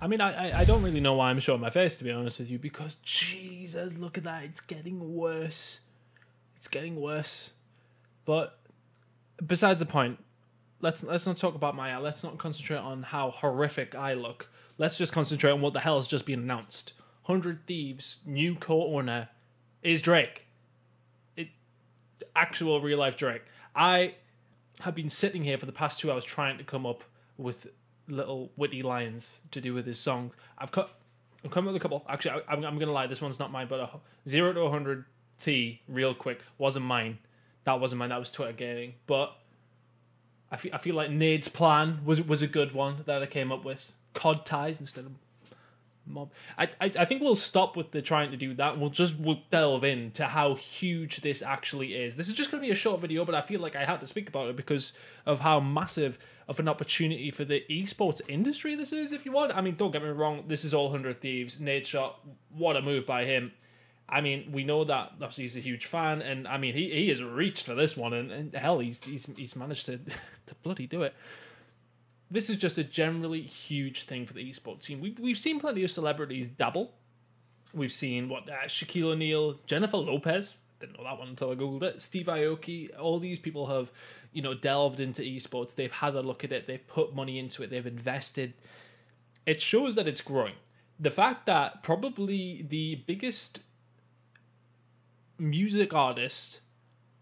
I mean, I don't really know why I'm showing my face, to be honest with you, because Jesus, look at that. It's getting worse. It's getting worse. But besides the point, let's not talk about my eye. Let's not concentrate on how horrific I look. Let's just concentrate on what the hell has just been announced. 100 Thieves' new co-owner is Drake. Actual real-life Drake. I have been sitting here for the past 2 hours trying to come up with little witty lines to do with his songs. I've come up with a couple. Actually, I'm going to lie. This one's not mine, but a 0 to 100 T, real quick, wasn't mine. That wasn't mine. That was Twitter Gaming. But I feel like Nade's plan was a good one that I came up with. COD ties instead of mob. I think we'll stop with the trying to do that. We'll delve into how huge this actually is. This is just going to be a short video, but I feel like I had to speak about it because of how massive of an opportunity for the esports industry this is, if you want. I mean, don't get me wrong, this is all 100 Thieves. Nate Shot, what a move by him. I mean, we know that obviously he's a huge fan, and I mean he has reached for this one, and hell, he's managed to to bloody do it. This is just a generally huge thing for the esports scene. We've seen plenty of celebrities dabble. We've seen Shaquille O'Neal, Jennifer Lopez. Didn't know that one until I googled it. Steve Aoki. All these people have, delved into esports. They've had a look at it. They've put money into it. They've invested. It shows that it's growing. The fact that probably the biggest music artist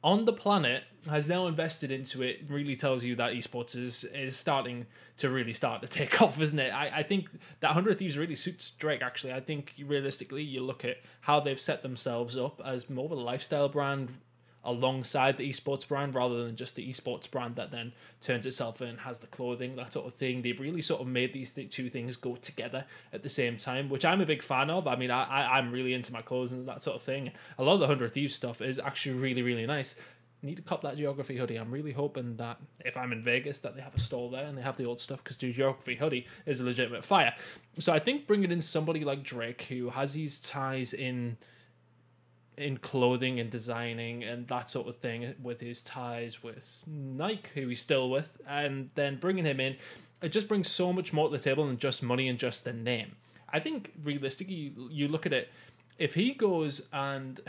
on the planet has now invested into it really tells you that esports is starting to take off, isn't it? I think that 100 Thieves really suits Drake, actually. I think realistically, you look at how they've set themselves up as more of a lifestyle brand alongside the esports brand rather than just the esports brand that then turns itself in, has the clothing, that sort of thing. They've really sort of made these two things go together at the same time, which I'm a big fan of. I mean, I'm really into my clothes and that sort of thing. A lot of the 100 Thieves stuff is actually really, really nice. Need to cop that Geography hoodie. I'm really hoping that if I'm in Vegas that they have a stall there and they have the old stuff, because the Geography hoodie is a legitimate fire. So I think bringing in somebody like Drake, who has these ties in clothing and designing and that sort of thing, with his ties with Nike, who he's still with, and then bringing him in, it just brings so much more to the table than just money and just the name. I think realistically, you look at it, if he goes and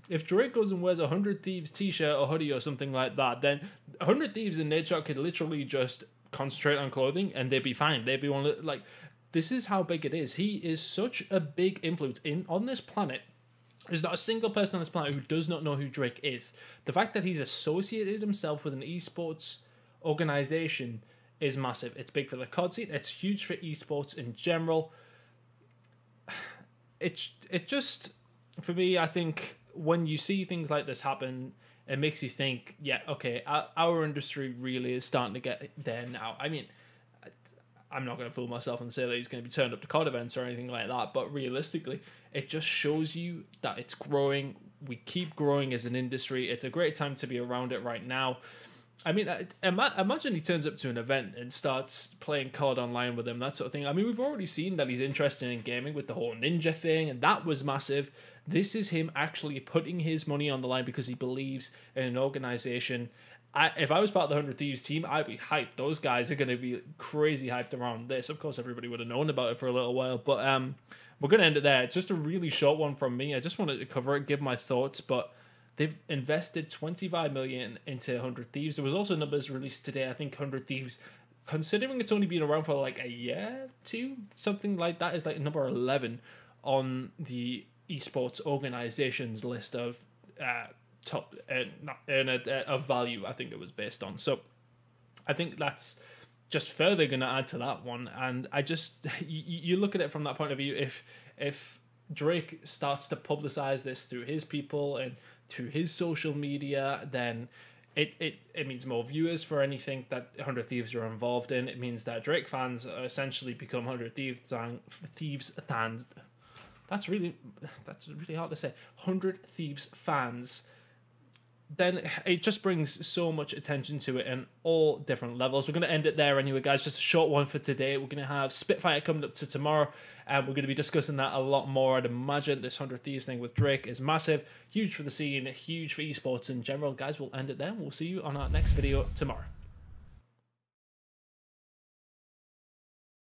if Drake goes and wears a 100 Thieves t-shirt or hoodie or something like that, then 100 Thieves and Nate Shot could literally just concentrate on clothing and they'd be fine. They'd be one of the, this is how big it is. He is such a big influence on this planet. There's not a single person on this planet who does not know who Drake is. The fact that he's associated himself with an esports organization is massive. It's big for the COD scene. It's huge for esports in general. It just, for me, I think when you see things like this happen, it makes you think, yeah, okay, our industry really is starting to get there now. I mean, I'm not going to fool myself and say that he's going to be turned up to COD events or anything like that, but realistically, it just shows you that it's growing. We keep growing as an industry. It's a great time to be around it right now. I mean, imagine he turns up to an event and starts playing COD online with him, that sort of thing. I mean, we've already seen that he's interested in gaming with the whole ninja thing, and that was massive. This is him actually putting his money on the line because he believes in an organization. If I was part of the 100 Thieves team, I'd be hyped. Those guys are going to be crazy hyped around this. Of course, everybody would have known about it for a little while, but we're going to end it there. It's just a really short one from me. I just wanted to cover it, give my thoughts, but they've invested $25 million into 100 Thieves. There was also numbers released today. I think 100 Thieves, considering it's only been around for like a year, two, something like that, is like number 11 on the esports organizations list of top of value, I think it was based on. So I think that's just further going to add to that one. And I just, you look at it from that point of view, if Drake starts to publicize this through his people and through his social media, then it means more viewers for anything that 100 Thieves are involved in. It means that Drake fans essentially become 100 Thieves fans. That's really hard to say. 100 Thieves fans. Then it just brings so much attention to it in all different levels. We're going to end it there anyway, guys. Just a short one for today. We're going to have Spitfire coming up to tomorrow, and we're going to be discussing that a lot more. I'd imagine this 100 Thieves thing with Drake is massive, huge for the scene, huge for esports in general. Guys, we'll end it there. We'll see you on our next video tomorrow.